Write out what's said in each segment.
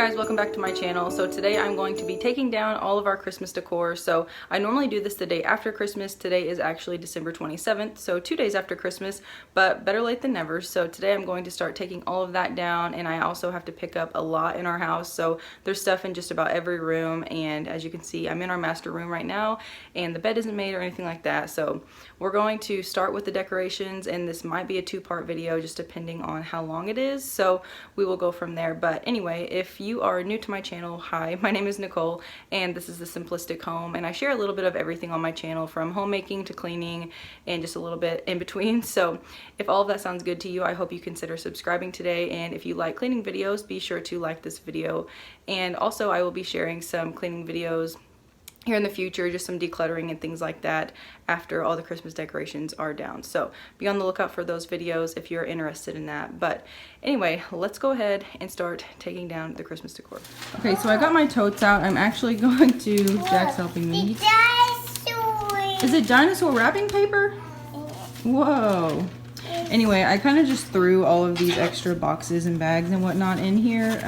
guys, welcome back to my channel. So today I'm going to be taking down all of our Christmas decor. So I normally do this the day after Christmas. Today is actually December 27th, so 2 days after Christmas, but better late than never. So today I'm going to start taking all of that down, and I also have to pick up a lot in our house. So there's stuff in just about every room, and as you can see, I'm in our master room right now, and the bed isn't made or anything like that. So we're going to start with the decorations, and this might be a two-part video just depending on how long it is. So we will go from there. But anyway, if you are new to my channel, hi, my name is Nicole, and this is the Simplistic Home, and I share a little bit of everything on my channel, from homemaking to cleaning and just a little bit in between. So if all of that sounds good to you, I hope you consider subscribing today, and if you like cleaning videos, be sure to like this video. And also I will be sharing some cleaning videos here in the future, just some decluttering and things like that after all the Christmas decorations are down. So be on the lookout for those videos if you're interested in that. But anyway, let's go ahead and start taking down the Christmas decor. Okay, so I got my totes out. I'm actually going to, Jack's helping me. Is it dinosaur wrapping paper? Whoa. Anyway, I kind of just threw all of these extra boxes and bags and whatnot in here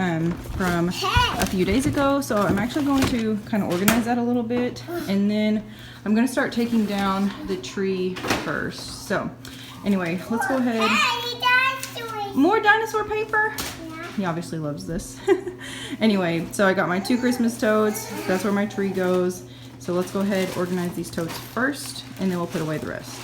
from a few days ago. So I'm actually going to kind of organize that a little bit. And then I'm going to start taking down the tree first. So anyway, let's go ahead. More dinosaur paper? Yeah. He obviously loves this. Anyway, so I got my 2 Christmas totes. That's where my tree goes. So let's go ahead, organize these totes first, and then we'll put away the rest.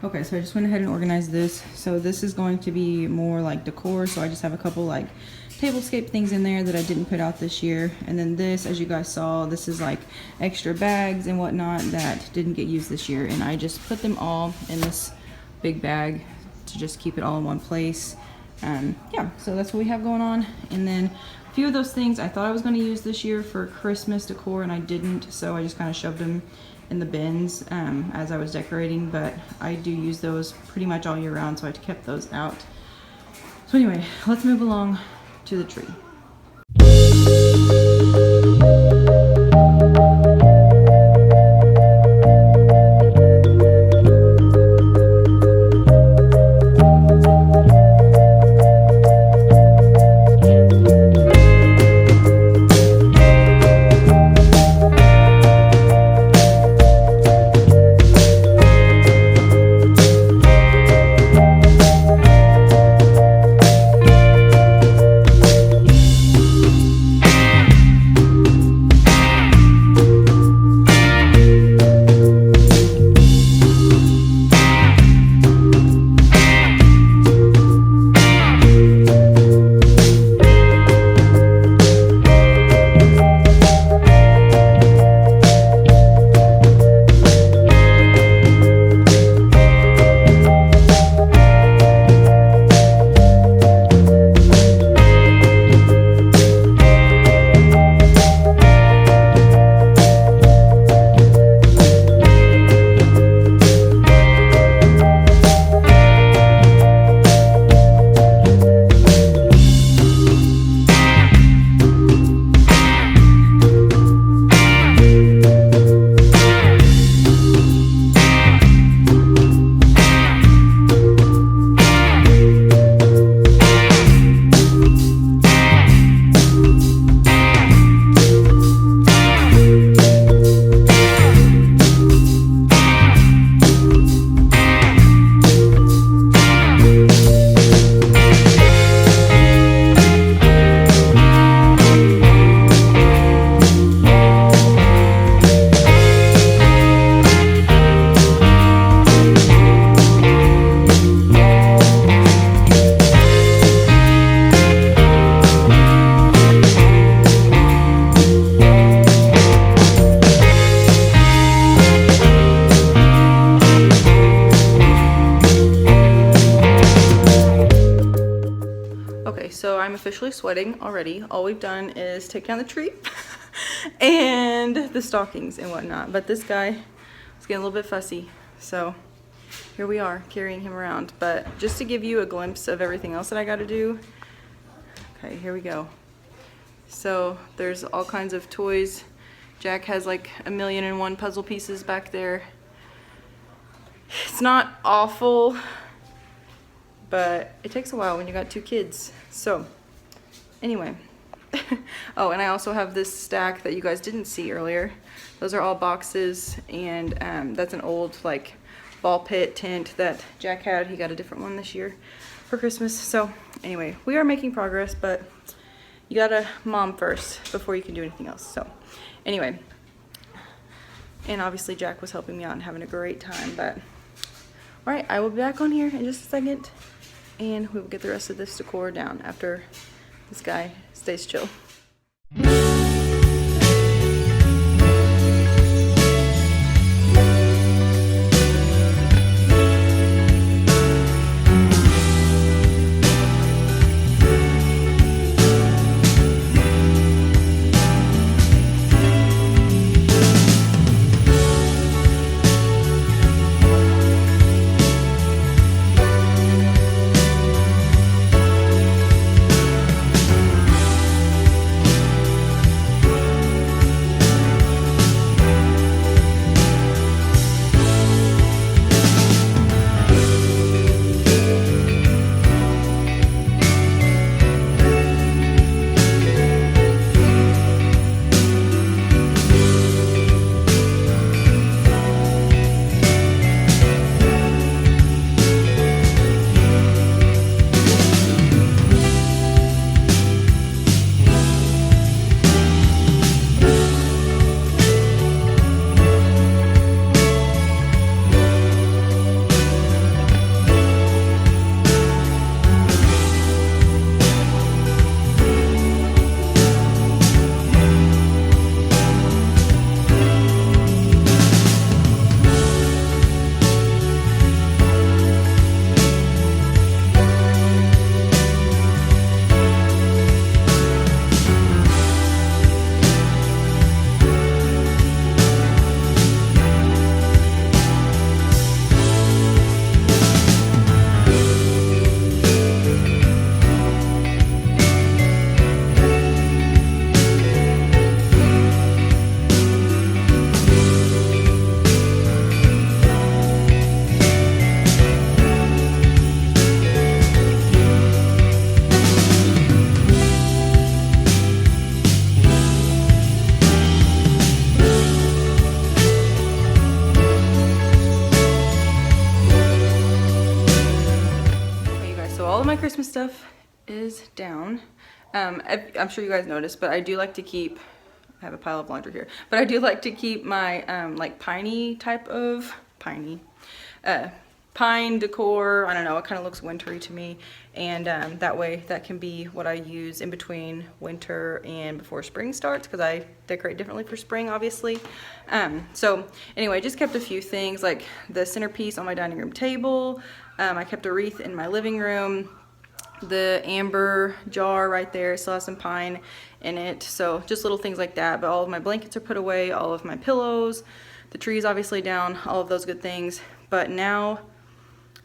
Okay, so I just went ahead and organized this. So this is going to be more like decor. So I just have a couple like tablescape things in there that I didn't put out this year. And then this, as you guys saw, this is like extra bags and whatnot that didn't get used this year. And I just put them all in this big bag to just keep it all in one place. Yeah, so that's what we have going on. And then a few of those things I thought I was going to use this year for Christmas decor, and I didn't. So I just kind of shoved them in the bins as I was decorating, but I do use those pretty much all year round, so I kept those out. So anyway, let's move along to the tree. officially sweating already. All we've done is take down the tree and the stockings and whatnot. But this guy was getting a little bit fussy. So here we are carrying him around. But just to give you a glimpse of everything else that I got to do. Okay, here we go. So there's all kinds of toys. Jack has like 1,000,001 puzzle pieces back there. It's not awful, but it takes a while when you got 2 kids. So anyway. Oh, and I also have this stack that you guys didn't see earlier. Those are all boxes, and that's an old like ball pit tent that Jack had. He got a different one this year for Christmas. So anyway, we are making progress, but you gotta mom first before you can do anything else. So anyway, and obviously Jack was helping me out and having a great time. But all right, I will be back on here in just a second, and we will get the rest of this decor down after this guy stays chill. Christmas stuff is down. I'm sure you guys noticed, but I do like to keep, I have a pile of laundry here, but I do like to keep my like piney type of, pine decor. I don't know, it kind of looks wintry to me, and that way that can be what I use in between winter and before spring starts, because I decorate differently for spring, obviously. So anyway, just kept a few things like the centerpiece on my dining room table. I kept a wreath in my living room. The amber jar right there still has some pine in it, so just little things like that. But all of my blankets are put away, all of my pillows, the tree's obviously down, all of those good things. But now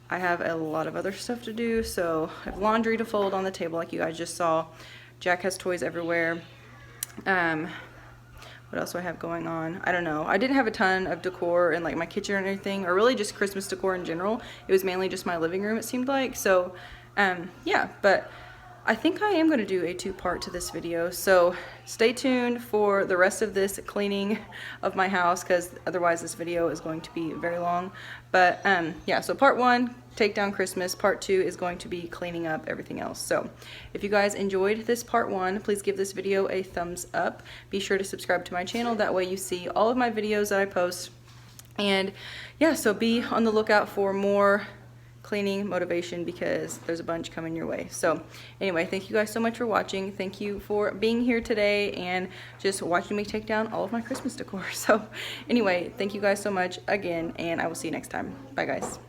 I have a lot of other stuff to do. So I have laundry to fold on the table like you guys just saw. Jack has toys everywhere. What else do I have going on? I don't know. I didn't have a ton of decor in like my kitchen or anything, or really just Christmas decor in general. It was mainly just my living room, it seemed like. So yeah, but I think I am going to do a 2-part to this video, so stay tuned for the rest of this cleaning of my house, because otherwise this video is going to be very long. But yeah, so part 1, take down Christmas. Part 2 is going to be cleaning up everything else. So if you guys enjoyed this part 1, please give this video a thumbs up. Be sure to subscribe to my channel, that way you see all of my videos that I post. And yeah, so be on the lookout for more cleaning motivation, because there's a bunch coming your way. So anyway, thank you guys so much for watching. Thank you for being here today and just watching me take down all of my Christmas decor. So anyway, thank you guys so much again, and I will see you next time. Bye guys.